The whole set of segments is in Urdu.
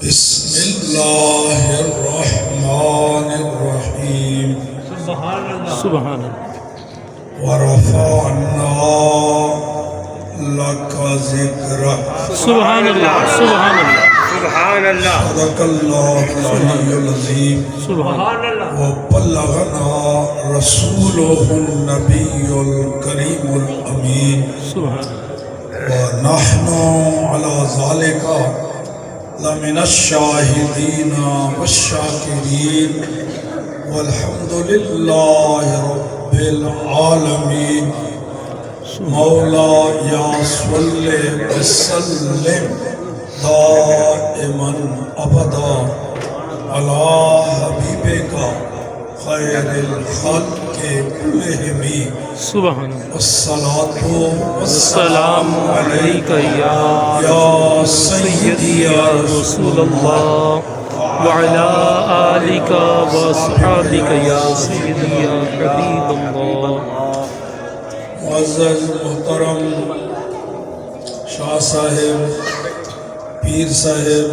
بسم اللہ الرحمن الرحیم سبحان اللہ ورفعنا لک ذکرک سبحان اللہ سبحان اللہ سبحان اللہ صدق اللہ العلی العظیم سبحان اللہ وبلغنا رسولہ النبی الکریم الامین سبحان اللہ ونحن على ذلك لمن الشاہدین والشاکرین والحمد للہ رب العالمین مولا یا صلی وسلم دائما ابدا علی حبیبک خیر الخلق کلہم سبحان اللہ والصلاة السلام علیک یا سیدی یا رسول اللہ وعلا آلک واصحابک یا سیدی یا حبیب اللہ معزز محترم شاہ صاحب، پیر صاحب،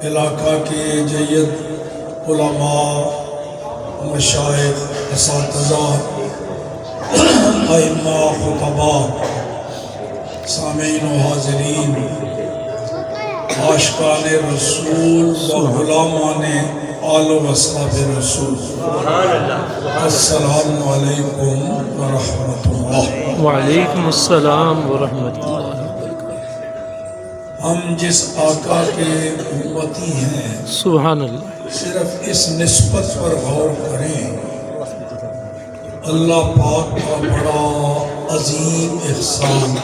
علاقہ کے جید علماء، مشائخ، اساتذہ، ائمہ، خطباء، سامعین و حاضرین، عاشقان رسول و غلامان آل و اصحاب رسول، السلام علیکم ورحمۃ اللہ۔ وعلیکم السلام ورحمۃ اللہ ہم جس آقا کے امتی ہیں، سبحان اللہ صرف اس نسبت پر غور کریں، اللہ پاک کا بڑا عظیم احسان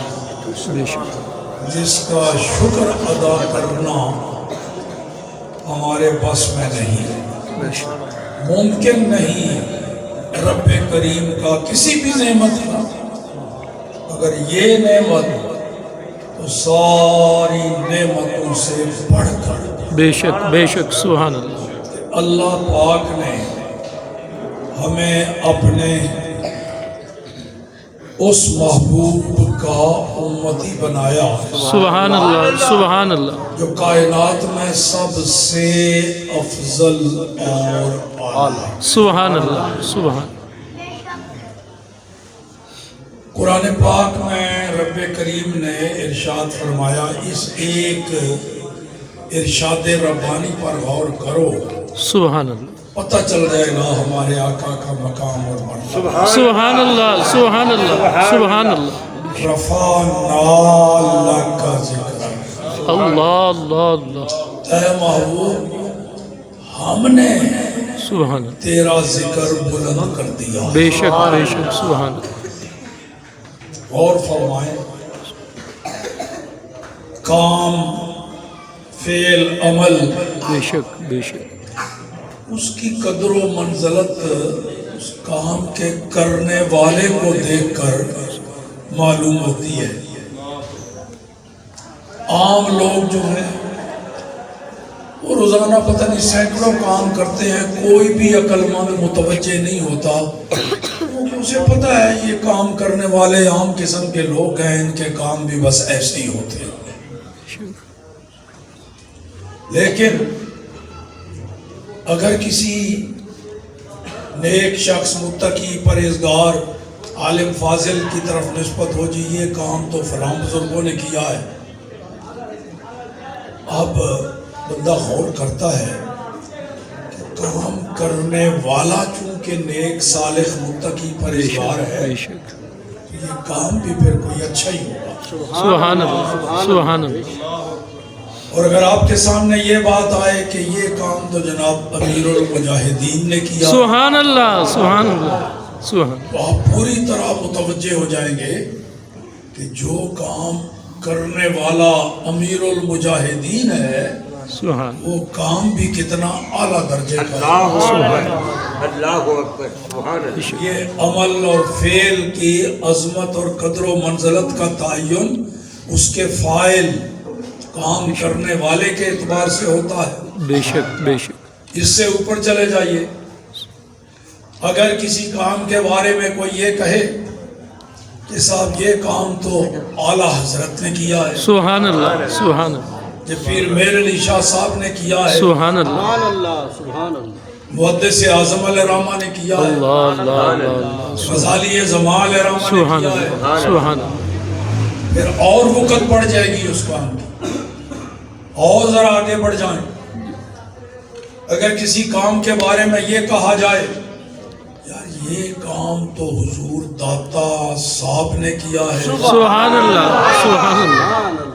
بے شک جس کا شکر ادا کرنا ہمارے بس میں نہیں، بے شک ممکن نہیں۔ رب کریم کا کسی بھی نعمت کا اگر یہ نعمت تو ساری نعمتوں سے بڑھ کر بے شک سبحان اللہ اللہ پاک نے ہمیں اپنے اس محبوب کا امتی بنایا سبحان اللہ سبحان اللہ جو کائنات میں سب سے افضل اور اعلیٰ۔ سبحان اللہ سبحان قرآن پاک میں رب کریم نے ارشاد فرمایا، اس ایک ارشاد ربانی پر غور کرو، سبحان اللہ پتہ چل جائے گا ہمارے آقا کا مقام اور مرتبہ۔ سبحان اللہ سبحان اللہ سبحان اللہ رفعنا لک ذکرک، اللہ اللہ اللہ اے محبوب ہم نے سبحان اللہ تیرا ذکر بلند کر دیا۔ بے شک سبحان اللہ اور فرمائیں، کام، فعل، عمل، بے شک اس کی قدر و منزلت اس کام کے کرنے والے کو دیکھ کر معلوم ہوتی ہے۔ عام لوگ جو ہیں وہ روزانہ پتہ نہیں سینکڑوں کام کرتے ہیں، کوئی بھی عقل مند متوجہ نہیں ہوتا، اسے پتہ ہے یہ کام کرنے والے عام قسم کے لوگ ہیں، ان کے کام بھی بس ایسے ہی ہوتے ہیں۔ لیکن اگر کسی نیک شخص، متقی، پرہیزگار، عالم فاضل کی طرف نسبت ہو جی یہ کام تو فلاں بزرگوں نے کیا ہے، اب بندہ غور کرتا ہے کہ کام کرنے والا چونکہ نیک، صالح، متقی، پرہیزگار ہے، بے شک یہ کام بھی پھر کوئی اچھا ہی ہوگا۔ سبحان اللہ سبحان اللہ اور اگر آپ کے سامنے یہ بات آئے کہ یہ کام تو جناب امیر المجاہدین نے کیا، سبحان اللہ سبحان اللہ سبحان تو آپ پوری طرح متوجہ ہو جائیں گے کہ جو کام کرنے والا امیر المجاہدین ہے سبحان وہ کام بھی کتنا اعلیٰ درجے کا ہے۔ اللہ اکبر سبحان اللہ۔ یہ عمل اور فعل کی عظمت اور قدر و منزلت کا تعین اس کے فاعل، کام کرنے والے کے اعتبار سے ہوتا ہے۔ بے شک اس سے اوپر چلے جائیے، اگر کسی کام کے بارے میں کوئی یہ کہے کہ صاحب یہ کام تو اعلیٰ حضرت نے کیا ہے، سبحان اللہ سبحان اللہ یہ پیر میر علی شاہ صاحب نے کیا ہے، سبحان اللہ سبحان اللہ سبحان اللہ محدث اعظم علیہ رحمہ نے کیا ہے، اللہ اللہ اللہ غزالی زمان علیہ رحمہ نے سبحان کیا ہے، اللہ سبحان اللہ پھر اور وقت پڑ جائے گی اس کام کی، اور ذرا آگے بڑھ جائیں۔ اگر کسی کام کے بارے میں یہ کہا جائے یار یہ کام تو حضور داتا صاحب نے کیا ہے، سبحان اللہ سبحان اللہ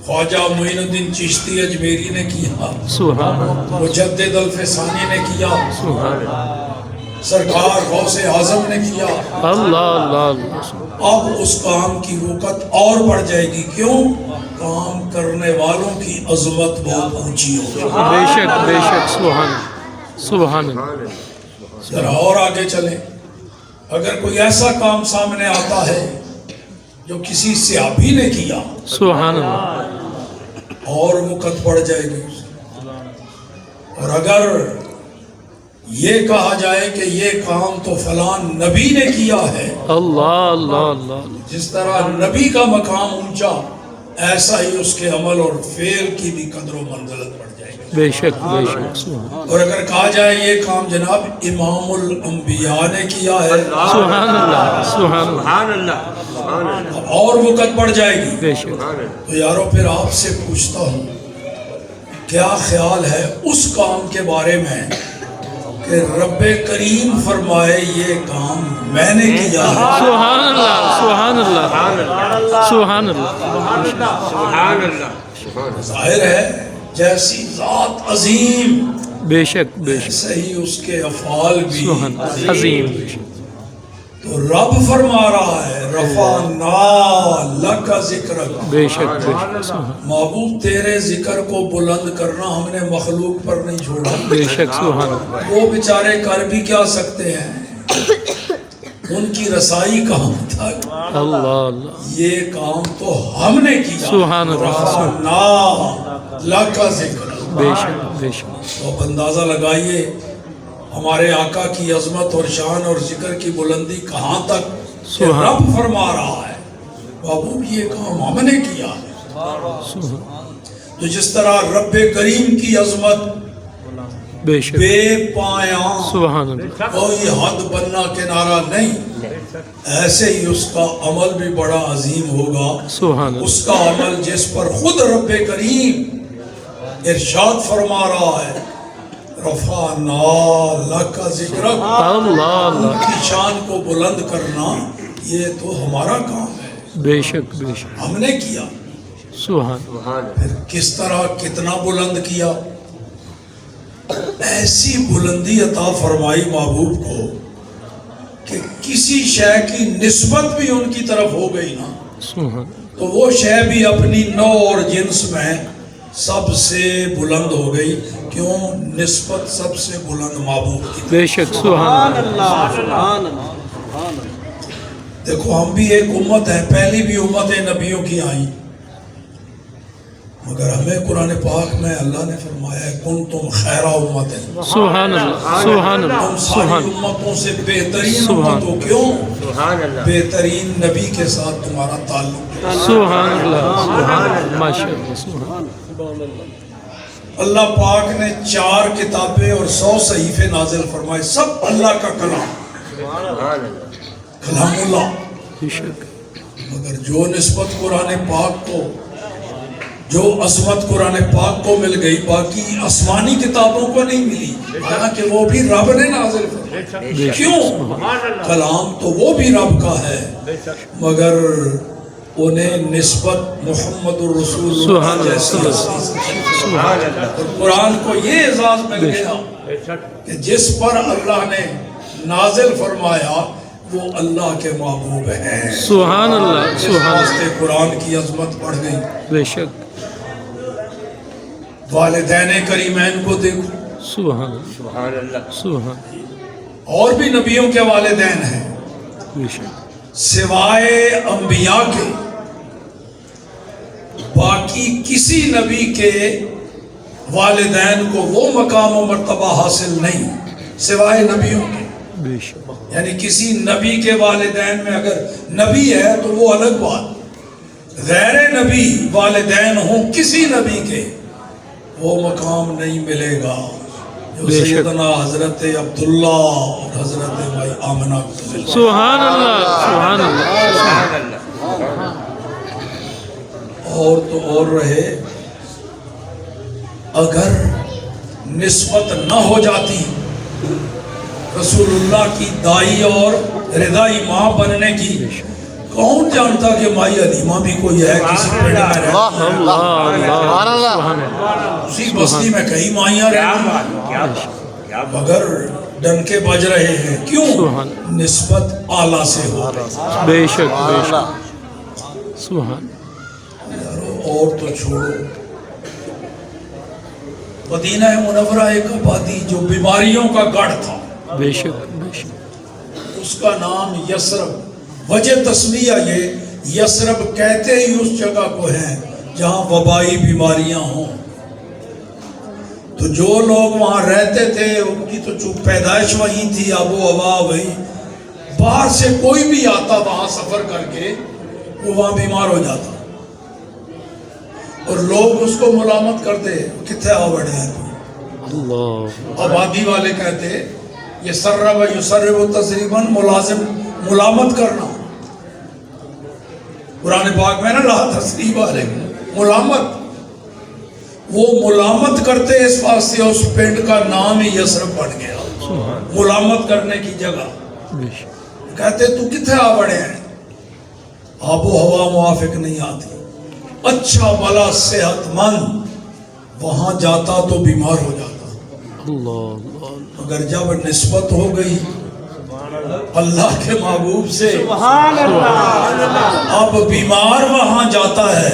خواجہ معین الدین چشتی اجمیری نے کیا، سبحان اللہ مجدد الفسانی نے کیا، سبحان اللہ سرکار غوث اعظم نے کیا، اللہ اللہ اللہ اب اس کام کی وقت اور بڑھ جائے گی۔ کیوں؟ کام کرنے والوں کی عظمت بہت اونچی ہوگی۔ بے شک سبحان اللہ سبحان اللہ ذرا اور آگے چلیں، اگر کوئی ایسا کام سامنے آتا ہے جو کسی صحابی نے کیا سبحان اللہ اور وقت پڑ جائے گی۔ اور اگر یہ کہا جائے کہ یہ کام تو فلان نبی نے کیا ہے، اللہ اللہ اللہ جس طرح نبی کا مقام اونچا ایسا ہی اس کے عمل اور فعل کی بھی قدر و منزلت بڑھ جائے گی۔ بے شک سبحان اور اگر کہا جائے یہ کام جناب امام الانبیاء نے کیا ہے اللہ سبحان اللہ سبحان اللہ سبحان اللہ اب اور وقت بڑھ جائے گی۔ بے شک تو یارو پھر آپ سے پوچھتا ہوں کیا خیال ہے اس کام کے بارے میں کہ رب کریم فرمائے یہ کام میں نے کیا ہے، سبحان اللہ سبحان اللہ سبحان اللہ سبحان اللہ ظاہر ہے جیسی ذات عظیم بے شک ایسے ہی اس کے افعال بھی سبحان اللہ عظیم بے شک تو رب فرما رہا ہے رفعنا لک ذکرک، بے شک سبحان محبوب تیرے ذکر کو بلند کرنا ہم نے مخلوق پر نہیں چھوڑا، بے شک سبحان اللہ وہ بیچارے کر بھی کیا سکتے ہیں، ان کی رسائی کہاں تک، اللہ اللہ یہ کام تو ہم نے کیا، سبحان اللہ رفعنا لک ذکرک۔ بے شک تو اب اندازہ لگائیے ہمارے آقا کی عظمت اور شان اور ذکر کی بلندی کہاں تک کہ سبحان رب فرما رہا ہے محبوب یہ کام ہم نے کیا ہے۔ سبحان تو جس طرح رب کریم کی عظمت بے شک بے پایاں سبحان اللہ کوئی حد بننا کنارہ نہیں، ایسے ہی اس کا عمل بھی بڑا عظیم ہوگا۔ سبحان اللہ اس کا عمل جس پر خود رب کریم ارشاد فرما رہا ہے رفعنا لک ذکرک، اللہ ان اللہ کی شان کو بلند کرنا یہ تو ہمارا کام ہے، بے شک ہم نے کیا۔ سبحان سبحان پھر کس طرح کتنا بلند کیا، ایسی بلندی عطا فرمائی محبوب کو کہ کسی شے کی نسبت بھی ان کی طرف ہو گئی نا سبحان تو وہ شے بھی اپنی نوع اور جنس میں سب سے بلند ہو گئی، کیوں؟ نسبت سب سے بلند محبوب کی۔ بے شک سبحان اللہ سبحان اللہ سبحان اللہ دیکھو ہم بھی ایک امت ہے، پہلی بھی امتیں نبیوں کی آئیں، مگر ہمیں قرآن پاک میں اللہ نے فرمایا ہے کنتم خیر امت، سبحان اللہ سبحان اللہ تم ساری سبحان امتوں سے بہترین سبحان امت ہو، کیوں؟ سبحان اللہ بہترین نبی کے ساتھ تمہارا تعلق ہے۔ سبحان اللہ سبحان اللہ ماشاء اللہ سبحان اللہ پاک نے 4 کتابیں اور 100 صحیفے نازل فرمائے، سب اللہ کا کلام، سبحان اللہ کلام اللہ، بے شک مگر جو نسبت قرآن پاک کو، جو عظمت قرآن پاک کو مل گئی باقی آسمانی کتابوں کو نہیں ملی، حالانکہ وہ بھی رب نے نازل فرمائی۔ کیوں؟ کلام تو وہ بھی رب کا ہے، مگر انہیں نسبت محمد الرسول سبحان اللہ اللہ جیسی سبحان اللہ اور قرآن کو یہ اعزاز مل گیا کہ جس پر اللہ نے نازل فرمایا وہ اللہ کے محبوب ہیں، سبحان اللہ جس سبحان واسطے قرآن کی عظمت بڑھ گئی۔ بے شک والدین کریمین کو دیکھو، سبحان اللہ سبحان اللہ سبحان اور بھی نبیوں کے والدین ہیں بے شک سوائے انبیاء کے، باقی کسی نبی کے والدین کو وہ مقام و مرتبہ حاصل نہیں سوائے نبیوں کے، بے شک یعنی کسی نبی کے والدین میں اگر نبی ہے تو وہ الگ بات، غیر نبی والدین ہوں کسی نبی کے وہ مقام نہیں ملے گا جو بے شک۔ سیدنا حضرت عبداللہ اور حضرت بھائی آمنہ کو ملا۔ سبحان اللہ سبحان اللہ سبحان اللہ اور تو اور رہے، اگر نسبت نہ ہو جاتی رسول اللہ کی دائی اور رضائی ماں بننے کی، کون جانتا کہ مائی علیمہ بھی کوئی ہے کسی پنڈ میں رہتی ہے، اللہ اللہ سبحان اللہ اسی بستی میں کئی مائیاں کیا رہتی ہیں، بات کیا بات کیا بات مگر ڈنکے بج رہے ہیں کیوں؟ سبحان۔ نسبت اعلیٰ سے ہو رہی بے شک بے شک سبحان اور تو چھوڑو، مدینہ منورہ ایک آبادی جو بیماریوں کا گڑھ تھا، بے شک بے شک اس کا نام یثرب، وجہ تسمیہ یہ یثرب کہتے ہی اس جگہ کو ہے جہاں وبائی بیماریاں ہوں، تو جو لوگ وہاں رہتے تھے ان کی تو چونکہ پیدائش وہیں تھی، آب و ہوا وہی، باہر سے کوئی بھی آتا وہاں سفر کر کے وہ وہاں بیمار ہو جاتا، اور لوگ اس کو ملامت کرتے کتنے آوڑ ہیں اللہ آبادی والے کہتے یہ سرب یسرب تسریباً ملازم ملامت کرنا، قرآن پاک میں نا لا تسریب علیکم ملامت، وہ ملامت کرتے اس واسطے اس پنڈ کا نام ہی یثرب بن گیا، ملامت کرنے کی جگہ، بے شک کہتے تو کتنے آوڑے ہیں، آب و ہوا موافق نہیں آتی، اچھا بلا صحت مند وہاں جاتا تو بیمار ہو جاتا، اللہ مگر جب نسبت ہو گئی اللہ کے محبوب سے اب بیمار وہاں جاتا ہے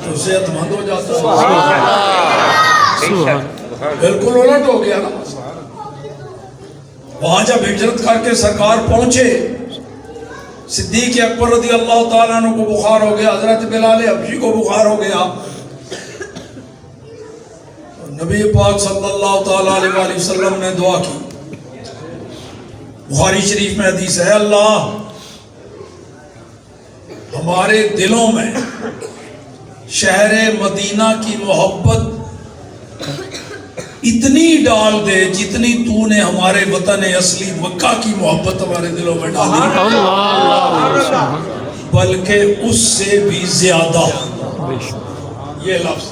تو صحت مند ہو جاتا ہے، سبحان بالکل الٹ ہو گیا نا۔ وہاں جب ہجرت کر کے سرکار پہنچے، صدیق اکبر رضی اللہ تعالیٰ عنہ کو بخار ہو گیا، حضرت بلال حبشی کو بخار ہو گیا، نبی پاک صلی اللہ تعالیٰ علیہ وآلہ وسلم نے دعا کی، بخاری شریف میں حدیث ہے، اللہ ہمارے دلوں میں شہر مدینہ کی محبت اتنی ڈال دے جتنی تو نے ہمارے وطن اصلی مکہ کی محبت ہمارے دلوں میں ڈالی، اللہ سبحان بلکہ اس سے بھی زیادہ، بے شک یہ لفظ۔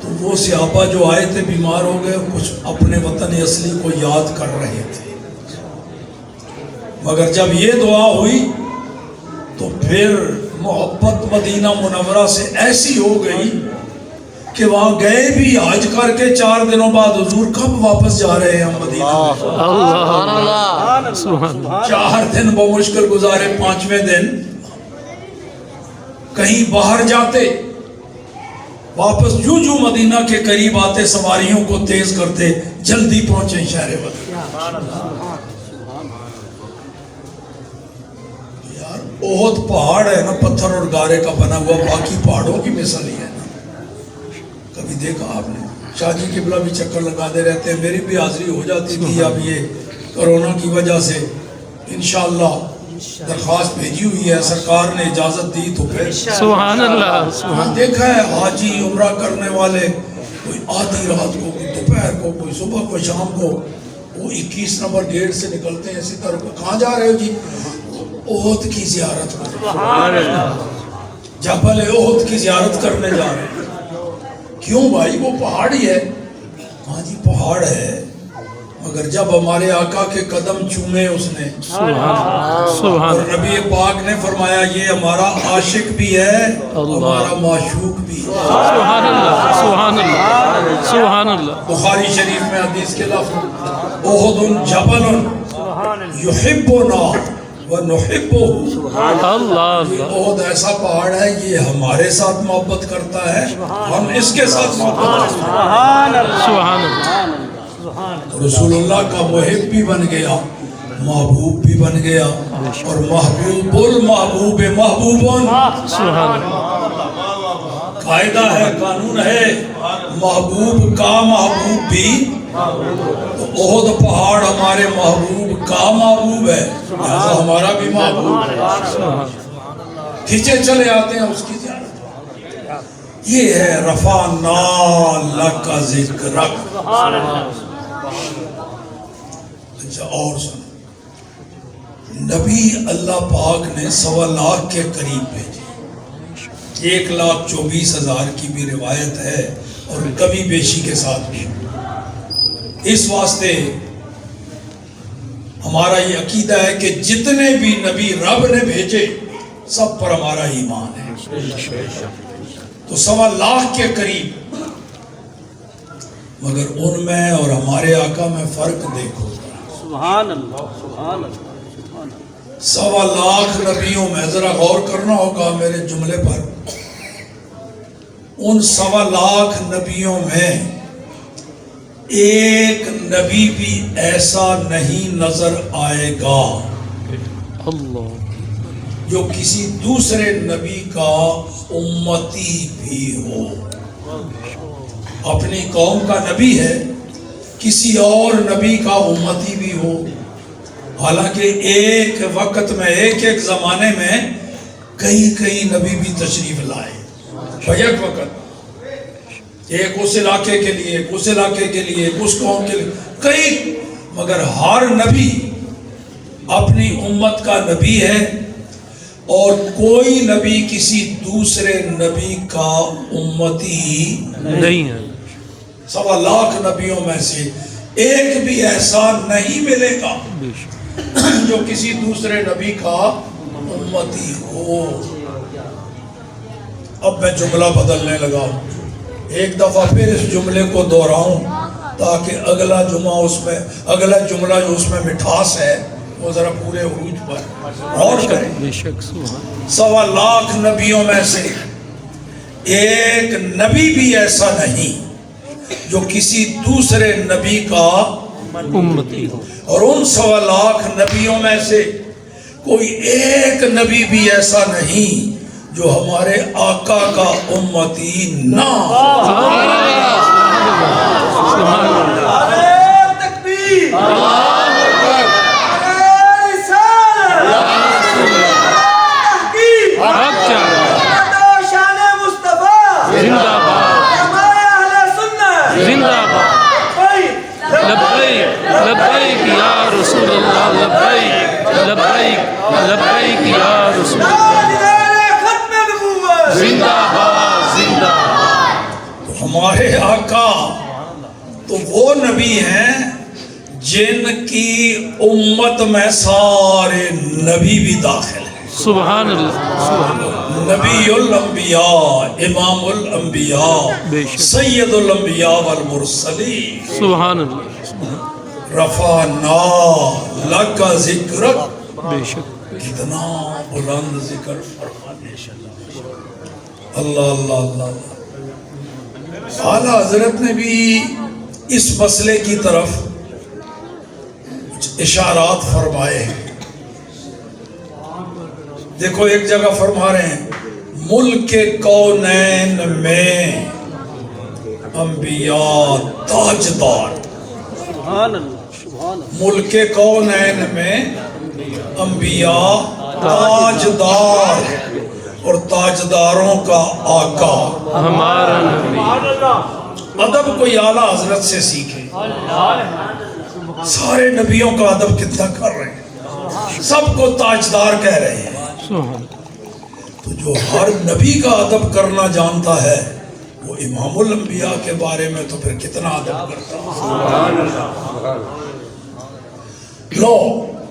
تو وہ صحابہ جو آئے تھے بیمار ہو گئے، کچھ اپنے وطن اصلی کو یاد کر رہے تھے، مگر جب یہ دعا ہوئی تو پھر محبت مدینہ منورہ سے ایسی ہو گئی کہ وہاں گئے بھی حج کر کے 4 دنوں بعد حضور کب واپس جا رہے ہیں ہم مدینہ، اللہ سبحان 4 دن بمشکل گزارے، 5ویں دن کہیں باہر جاتے، واپس جو مدینہ کے قریب آتے سواریوں کو تیز کرتے جلدی پہنچے شہر مدینہ۔ یار احد پہاڑ ہے نا پتھر اور گارے کا بنا ہوا، باقی پہاڑوں کی مثال ہی ہے نا، کبھی دیکھا آپ نے؟ شاہ جی قبلہ بھی چکر لگاتے رہتے ہیں، میری بھی حاضری ہو جاتی تھی، اب یہ کرونا کی وجہ سے انشاءاللہ درخواست بھیجی ہوئی ہے، سرکار نے اجازت دی تو پھر سبحان اللہ سبحان دیکھا ہے حاجی عمرہ کرنے والے کوئی آدھی رات کو، کوئی دوپہر کو، کوئی صبح کو، شام کو، وہ 21 نمبر گیٹ سے نکلتے ہیں اسی طرح، کہاں جا رہے ہو جی؟ احد کی زیارت کرنے، جبل احد کی زیارت کرنے جا رہے ہیں۔ کیوں بھائی؟ وہ پہاڑ ہی ہے، ہاں جی پہاڑ ہے، مگر جب ہمارے آقا کے قدم چومے اس نے، سبحان اور نبی پاک نے فرمایا یہ ہمارا عاشق بھی ہے، ہمارا معشوق بھی ہے۔ سبحان اللہ سبحان اللہ سبحان اللہ بخاری شریف میں حدیث کے لفظ احد جبل یحبنا ونحبہ، اللہ احد ایسا پہاڑ ہے یہ ہمارے ساتھ محبت کرتا ہے، ہم اس کے ساتھ محبت کرتے ہیں۔ سبحان اللہ رسول اللہ کا محب بھی بن گیا، محبوب بھی بن گیا، اور محبوب المحبوب محبوبون، سبحان اللہ قاعدہ ہے، قانون ہے، محبوب کا محبوب بھی، تو احد پہاڑ ہمارے محبوب کا محبوب ہے، لہذا ہمارا بھی محبوب ہے، کھینچے چلے آتے ہیں اس کی زیارت۔ یہ ہے رفعنا لک ذکرک. اچھا اور سن، نبی اللہ پاک نے 1.25 لاکھ کے قریب بھیجے. 1,24,000 کی بھی روایت ہے اور کمی بیشی کے ساتھ بھی. اس واسطے ہمارا یہ عقیدہ ہے کہ جتنے بھی نبی رب نے بھیجے سب پر ہمارا ایمان ہے. تو 1.25 لاکھ کے قریب، مگر ان میں اور ہمارے آقا میں فرق دیکھو. سبحان اللہ سبحان اللہ. 1.25 لاکھ نبیوں میں ذرا غور کرنا ہوگا میرے جملے پر. ان 1.25 لاکھ نبیوں میں ایک نبی بھی ایسا نہیں نظر آئے گا اللہ جو کسی دوسرے نبی کا امتی بھی ہو. اپنی قوم کا نبی ہے، کسی اور نبی کا امتی بھی ہو. حالانکہ ایک وقت میں ایک زمانے میں کئی نبی بھی تشریف لائے. بیک وقت ایک اس علاقے کے لیے، اس علاقے کے لیے، اس قوم کے لیے کئی، مگر ہر نبی اپنی امت کا نبی ہے اور کوئی نبی کسی دوسرے نبی کا امتی نہیں ہے. 1.25 لاکھ نبیوں میں سے ایک بھی ایسا نہیں ملے گا جو کسی دوسرے نبی کا امتی ہو. اب میں جملہ بدلنے لگا، ایک دفعہ پھر اس جملے کو دہراؤں تاکہ اگلا جملہ جو اس میں مٹھاس ہے وہ ذرا پورے عروج پر غور کریں. بے شک سبحان 1.25 لاکھ نبیوں میں سے ایک نبی بھی ایسا نہیں جو کسی دوسرے نبی کا امتی ہو. اور ان 1.25 لاکھ نبیوں میں سے کوئی ایک نبی بھی ایسا نہیں جو ہمارے آقا کا امتی نہ ہو. لبیک یا رسول اللہ، لبیک لبیک لبیک یا رسول اللہ. زندہ باد زندہ باد. تو ہمارے آقا تو وہ نبی ہیں جن کی امت میں سارے نبی بھی داخل ہیں. سبحان اللہ سبحان اللہ. نبی الانبیاء، امام الانبیاء، بے شک. سید الانبیاء والمرسلین. سبحان اللہ رفعنا لک ذکرک. بے شک. کتنا بلند ذکر فرمانے. اللہ اللہ اللہ. اعلیٰ حضرت نے بھی اس مسئلے کی طرف کچھ اشارات فرمائے ہیں. دیکھو ایک جگہ فرما رہے ہیں ملک کونین میں انبیاء تاجدار. سبحان اللہ سبحان اللہ. ملک کونین میں انبیاء تاجدار اور تاجداروں کا آقا ہمارا نبی. ادب کوئی اعلیٰ حضرت سے سیکھے. سارے نبیوں کا ادب کتنا کر رہے ہیں، سب کو تاجدار کہہ رہے ہیں. سبحان تو جو ہر نبی کا ادب کرنا جانتا ہے وہ امام الانبیاء کے بارے میں تو پھر کتنا ادب کرتا ہے. لو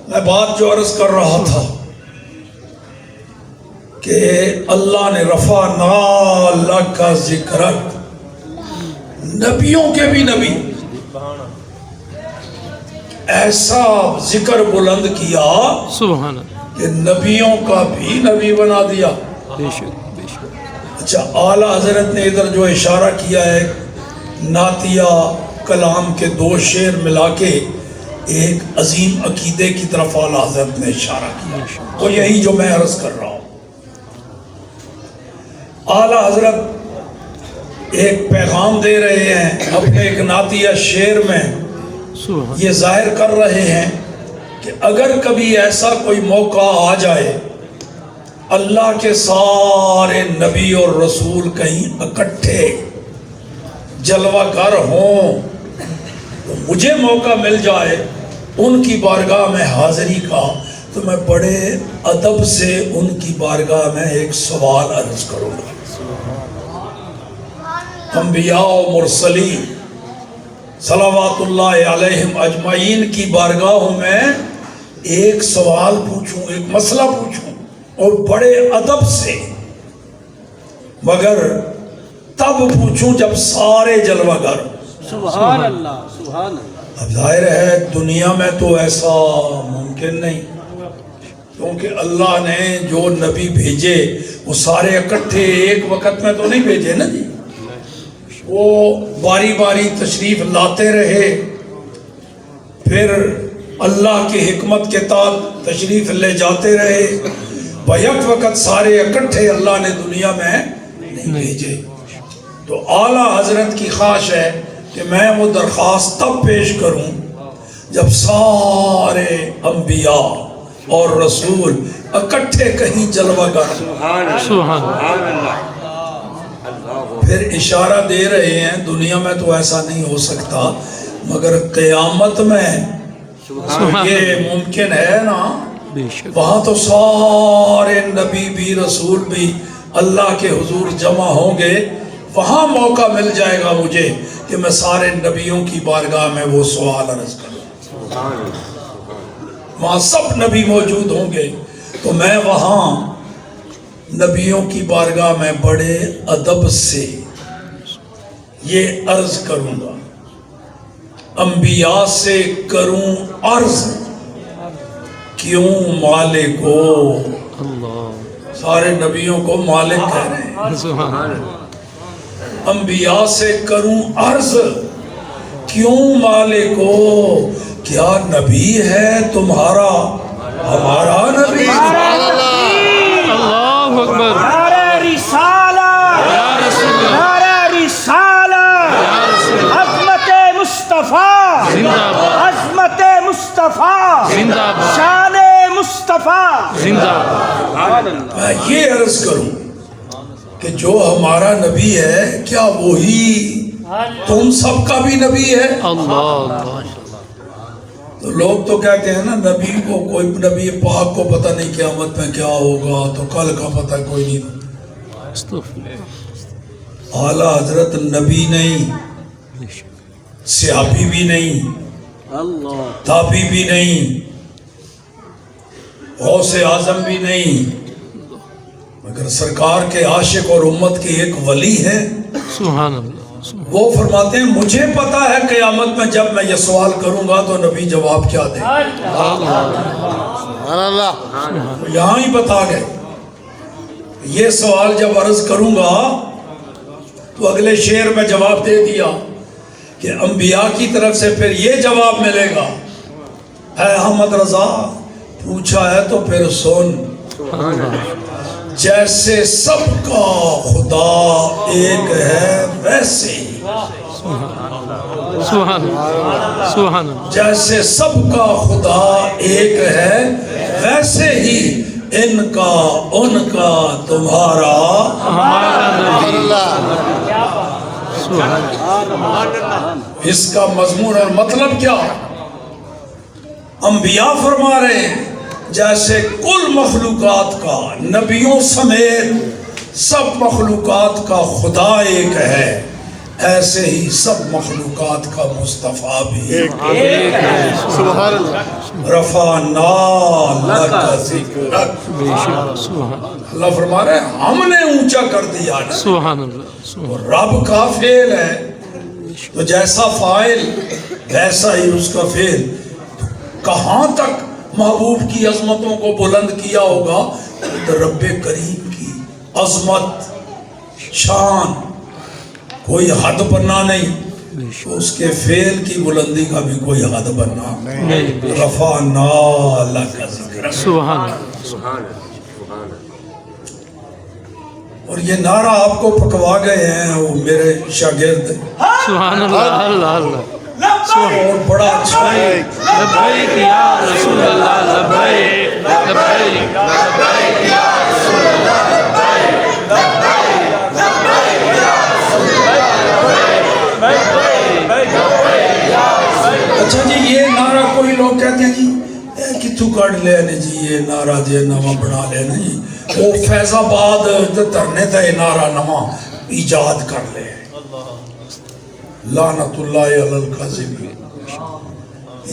میں بات جو عرض کر رہا تھا کہ اللہ نے رفعنا لک ذکرک، نبیوں کے بھی نبی ایسا ذکر بلند کیا سبحان اللہ. کہ نبیوں کا بھی نبی بنا دیا. بے شک بے شک. اچھا اعلیٰ حضرت نے ادھر جو اشارہ کیا ہے نعتیہ کلام کے 2 شعر ملا کے ایک عظیم عقیدے کی طرف اعلیٰ حضرت نے اشارہ کیا، وہ یہی جو میں عرض کر رہا ہوں. اعلیٰ حضرت ایک پیغام دے رہے ہیں اپنے ایک نعتیہ شعر میں. سبحان یہ ظاہر کر رہے ہیں کہ اگر کبھی ایسا کوئی موقع آ جائے اللہ کے سارے نبی اور رسول کہیں اکٹھے جلوہ گر ہوں تو مجھے موقع مل جائے ان کی بارگاہ میں حاضری کا، تو میں بڑے ادب سے ان کی بارگاہ میں ایک سوال عرض کروں گا۔ انبیاء و مرسلین صلوات اللہ علیہم اجمعین کی بارگاہوں میں ایک سوال پوچھوں، ایک مسئلہ پوچھوں اور بڑے ادب سے، مگر تب پوچھوں جب سارے جلوہ گر۔ سبحان اللہ سبحان اللہ۔ اب ظاہر ہے دنیا میں تو ایسا ممکن نہیں، کیونکہ اللہ نے جو نبی بھیجے وہ سارے اکٹھے ایک وقت میں تو نہیں بھیجے نا جی، وہ باری باری تشریف لاتے رہے، پھر اللہ کی حکمت کے تحت تشریف لے جاتے رہے، بیک وقت سارے اکٹھے اللہ نے دنیا میں نہیں بھیجے۔ تو اعلیٰ حضرت کی خواہش ہے کہ میں وہ درخواست تب پیش کروں جب سارے انبیاء اور رسول اکٹھے کہیں جلوہ گر، سبحان پھر اشارہ دے رہے ہیں دنیا میں تو ایسا نہیں ہو سکتا، مگر قیامت میں یہ ممکن ہے نا، بے شک وہاں تو سارے نبی بھی رسول بھی اللہ کے حضور جمع ہوں گے، وہاں موقع مل جائے گا مجھے کہ میں سارے نبیوں کی بارگاہ میں وہ سوال عرض کروں، وہاں سب نبی موجود ہوں گے، تو میں وہاں نبیوں کی بارگاہ میں بڑے ادب سے یہ عرض کروں گا، انبیاء سے کروں عرض کیوں مالک ہو، اللہ سارے نبیوں کو مالک کہہ رہے ہیں، سبحان انبیاء سے کروں عرض کیوں مالک ہو، کیا نبی ہے تمہارا ہمارا نبی؟ اللہ اکبر نعرہ رسالہ، نعرہ رسالہ، عظمت مصطفیٰ، زندہ باد، عظمت مصطفیٰ، زندہ باد، شان مصطفیٰ، زندہ باد۔ میں یہ عرض کروں کہ جو ہمارا نبی ہے کیا وہی تم سب کا بھی نبی ہے؟ اللہ تو لوگ تو کہتے ہیں نا نبی کو، کوئی نبی پاک کو پتہ نہیں قیامت میں کیا ہوگا، تو کل کا پتہ کوئی نہیں۔ استغفر اعلیٰ حضرت نبی نہیں، بے شک صحابی بھی نہیں، اللہ تابعی بھی نہیں، غوث اعظم بھی نہیں، مگر سرکار کے عاشق اور امت کے ایک ولی ہے، سبحان اللہ وہ فرماتے ہیں مجھے پتا ہے قیامت میں جب میں یہ سوال کروں گا تو نبی جواب کیا دے گا۔ یہاں ہی بتا گئے یہ سوال جب عرض کروں گا تو اگلے شعر میں جواب دے دیا کہ انبیاء کی طرف سے پھر یہ جواب ملے گا، اے احمد رضا پوچھا ہے تو پھر سن، جیسے سب کا خدا ایک ہے ویسے ہی، سبحان اللہ سبحان اللہ جیسے سب کا خدا ایک ہے ویسے ہی ان کا ان کا تمہارا ہمارا نبی سبحان اللہ۔ اس کا مضمون اور مطلب کیا؟ انبیاء فرما رہے ہیں جیسے کل مخلوقات کا نبیوں سمیت سب مخلوقات کا خدا ایک ہے، ایسے ہی سب مخلوقات کا مصطفیٰ بھی ایک ہے۔ سبحان اللہ رفعنا لک ذکرک، بے شک سبحان اللہ اللہ فرما رہے ہیں ہم نے اونچا کر دیا نا۔ سبحان اللہ سبحان رب کا فعل ہے تو جیسا فاعل ویسا ہی اس کا فعل، کہاں تک محبوب کی عظمتوں کو بلند کیا ہوگا؟ تو رب کریم کی عظمت شان کوئی حد بننا نہیں، اس کے فعل کی بلندی کا بھی کوئی حد بننا نہیں، بے رفعنا لک ذکرک۔ سبحان اللہ اور یہ نعرہ آپ کو پکوا گئے ہیں وہ میرے شاگرد، سبحان اللہ اللہ اللہ اور بڑا اچھا ہے۔ لبیک یا رسول اللہ لبیک لبیک لبیک یا رسول اچھا جی یہ نعرہ کوئی لوگ کہتے ہیں جی کتوں کٹ لیا نے جی یہ نعرہ جی نواں بنا لیا نا جی وہ فیض آباد دھرنے تھا یہ نعرہ نواں ایجاد کر لے لعنت اللہ علی الکاذبین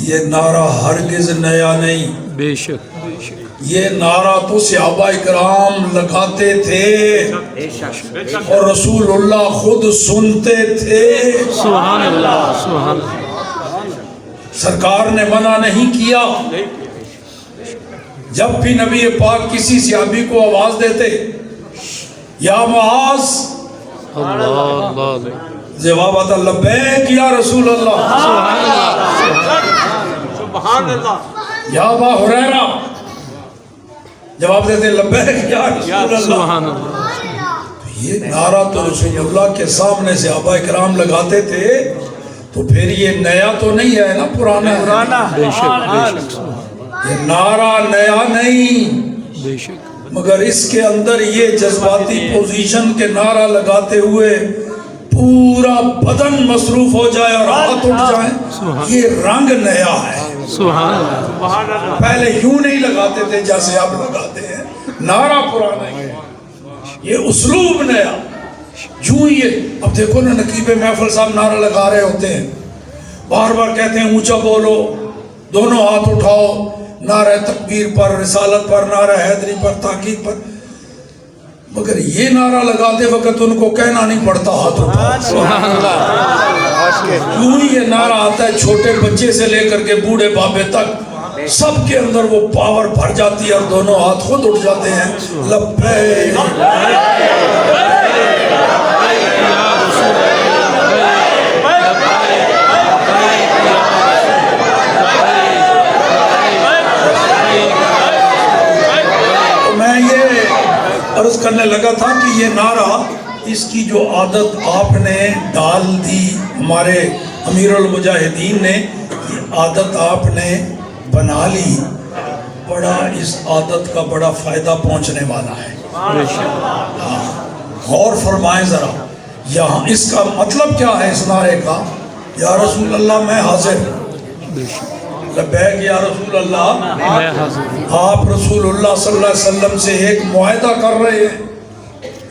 یہ نعرہ ہرگز نیا نہیں بے شک بے شک یہ نعرہ تو صحابہ اکرام لگاتے تھے اور رسول اللہ خود سنتے تھے سبحان اللہ سبحان اللہ سرکار نے منع نہیں کیا جب بھی نبی پاک کسی صحابی کو آواز دیتے یا معاذ اللہ اللہ جواب آتا لبیک یا رسول اللہ سبحان اللہ یا ابا ہریرہ جواب دیتے لبیک یا رسول اللہ سبحان اللہ یہ نعرہ تو رسول اللہ کے سامنے صحابہ اکرام لگاتے تھے تو پھر یہ نیا تو نہیں ہے نا پرانا ہے بے شک بے شک یہ نعرہ نیا نہیں بے شک مگر اس کے اندر یہ جذباتی پوزیشن کے نعرہ لگاتے ہوئے پورا بدن مصروف ہو جائے اور ہاتھ اٹھ جائیں یہ رنگ نیا ہے سبحان اللہ پہلے یوں نہیں لگاتے تھے جیسے اب لگاتے ہیں نعرہ پرانا ہے یہ اسلوب نیا یوں یہ اب دیکھو نا نقیب محفل صاحب نعرہ لگا رہے ہوتے ہیں بار بار کہتے ہیں اونچا بولو دونوں ہاتھ اٹھاؤ نعرہ تکبیر پر رسالت پر نعرہ حیدری پر تاکید پر مگر یہ نعرہ لگاتے وقت ان کو کہنا نہیں پڑتا ہاتھ اٹھاؤ کیوں ہی یہ نعرہ آتا ہے چھوٹے بچے سے لے کر کے بوڑھے بابے تک سب کے اندر وہ پاور بھر جاتی ہے اور دونوں ہاتھ خود اٹھ جاتے ہیں لبیک میں یہ عرض کرنے لگا تھا کہ یہ نعرہ اس کی جو عادت آپ نے ڈال دی ہمارے امیر المجاہدین نے یہ عادت آپ نے بنا لی بڑا اس عادت کا بڑا فائدہ پہنچنے والا ہے غور فرمائیں ذرا یہاں اس کا مطلب کیا ہے اس نعرے کا یا رسول اللہ میں حاضر لبیک یا رسول اللہ میں حاضر آپ رسول اللہ صلی اللہ علیہ وسلم سے ایک معاہدہ کر رہے ہیں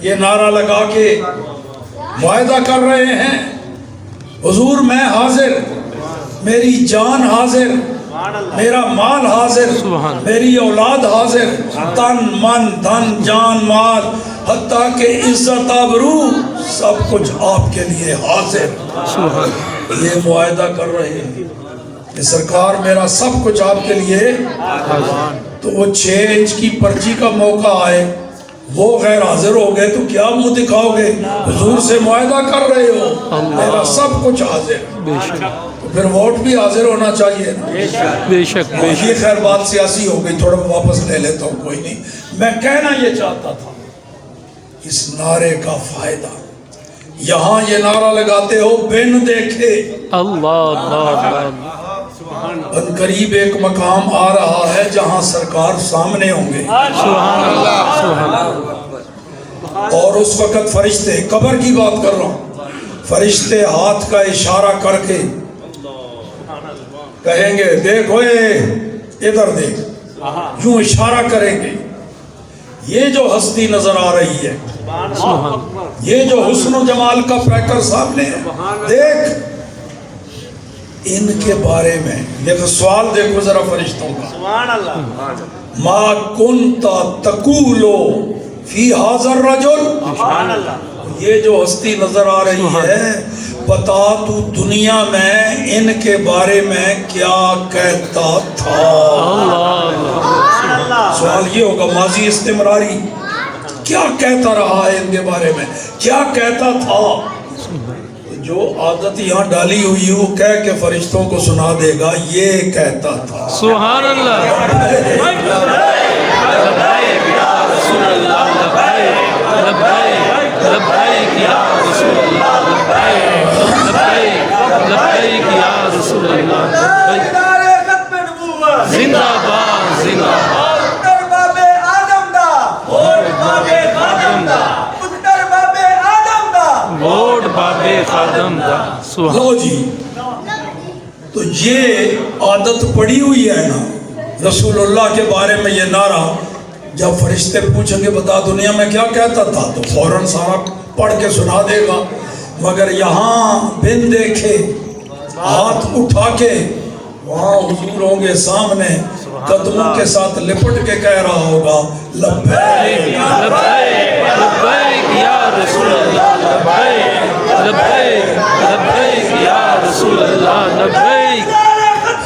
یہ نعرہ لگا کے معاہدہ کر رہے ہیں حضور میں حاضر میری جان حاضر میرا مال حاضر میری اولاد حاضر تن من دھن جان مال حتیٰ کہ عزت آبرو سب کچھ آپ کے لیے حاضر یہ معاہدہ کر رہے ہیں کہ سرکار میرا سب کچھ آپ کے لیے تو وہ 6 انچ کی پرچی کا موقع آئے وہ غیر حاضر ہو گئے تو کیا منہ دکھاؤ گے حضور سے معاہدہ کر رہے ہو میرا سب کچھ حاضر تو پھر ووٹ بھی حاضر ہونا چاہیے بے شک بے یہ خیر بات سیاسی ہو گئی تھوڑا واپس لے لیتا ہوں کوئی نہیں میں کہنا یہ چاہتا تھا اس نعرے کا فائدہ یہاں یہ نعرہ لگاتے ہو بن دیکھے اللہ اللہ ان قریب ایک مقام آ رہا ہے جہاں سرکار سامنے ہوں گے سبحان اللہ سبحان اللہ اور اس وقت فرشتے قبر کی بات کر رہا ہوں فرشتے ہاتھ کا اشارہ کر کے کہیں گے دیکھ ہوئے ادھر دیکھ یوں اشارہ کریں گے یہ جو ہستی نظر آ رہی ہے یہ جو حسن و جمال کا پیکر سامنے ہے دیکھ ان کے بارے میں یہ سوال دیکھو ذرا فرشتوں کا ما کنتا تقولو فی حاضر رجل یہ جو ہستی نظر آ رہی ہے بتا تو دنیا میں ان کے بارے میں کیا کہتا تھا سوال یہ ہوگا ماضی استمراری کیا کہتا رہا ہے ان کے بارے میں کیا کہتا تھا جو عادت یہاں ڈالی ہوئی وہ کہہ کے فرشتوں کو سنا دے گا یہ کہتا تھا سبحان اللہ لبیک یا رسول اللہ لبیک لبیک یا رسول اللہ لبیک لبیک یا رسول اللہ زندہ باد زندہ ووٹ بابے خادم دا لو جی تو تو یہ عادت پڑی ہوئی ہے نا رسول اللہ کے بارے میں یہ نعرہ، جب فرشتے پوچھیں گے بتا دنیا میں کیا کہتا تھا، تو فوراً سارا پڑھ کے سنا دے گا، مگر یہاں بن دیکھے ہاتھ اٹھا کے وہاں حضور ہوں گے سامنے، قدموں کے ساتھ لپٹ کے کہہ رہا ہوگا لبیک لبیک لبیک یا رسول اللہ، لبیک لبیک لبیک یا رسول اللہ، لبیک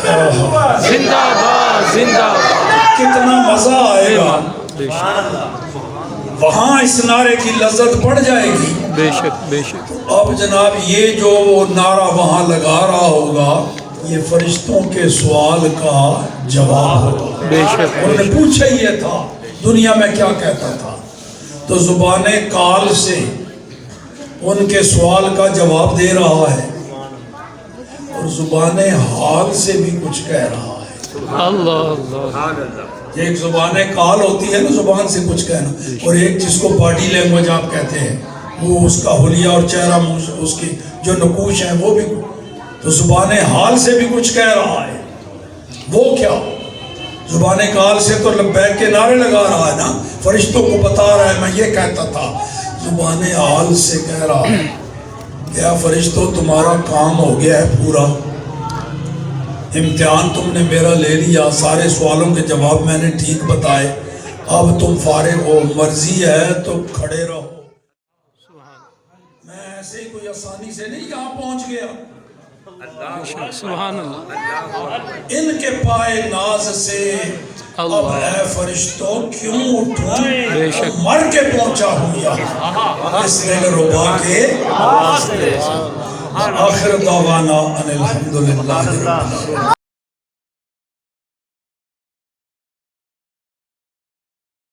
زندہ باد زندہ باد۔ کتنا مزہ آئے گا بے شک وہاں، اس نعرے کی لذت بڑھ جائے گی۔ بے شک بے شک۔ اب جناب یہ جو نعرہ وہاں لگا رہا ہوگا یہ فرشتوں کے سوال کا جواب ہوگا۔ بے شک انہوں نے پوچھا یہ تھا دنیا میں کیا کہتا تھا، تو زبان کال سے ان کے سوال کا جواب دے رہا ہے اور زبان حال سے بھی کچھ کہہ رہا ہے۔ اللہ اللہ، ایک زبان کال ہوتی ہے نا، زبان سے کچھ کہنا، اور ایک جس کو باڈی لینگویج آپ کہتے ہیں، وہ اس کا حلیہ اور چہرہ اس کی جو نقوش ہیں وہ بھی، تو زبان حال سے بھی کچھ کہہ رہا ہے۔ وہ کیا؟ زبان کال سے تو لبیک کے نعرے لگا رہا ہے نا، فرشتوں کو بتا رہا ہے میں یہ کہتا تھا۔ زبان حال سے کہہ رہا ہے کیا فرشتوں تمہارا کام ہو گیا ہے پورا، امتحان تم نے میرا لے لیا، سارے سوالوں کے جواب میں نے ٹھیک بتائے، اب تم فارغ ہو، مرضی ہے تو کھڑے رہو۔ میں ایسے ہی کوئی آسانی سے نہیں یہاں پہنچ گیا، سبحان اللہ۔ ان کے پائے ناز سے اب اے فرشتوں کیوں اٹھوں، مر کے پہنچا ہوں یہاں اس دل ربا کے آخر دعوانا ان الحمدللہ۔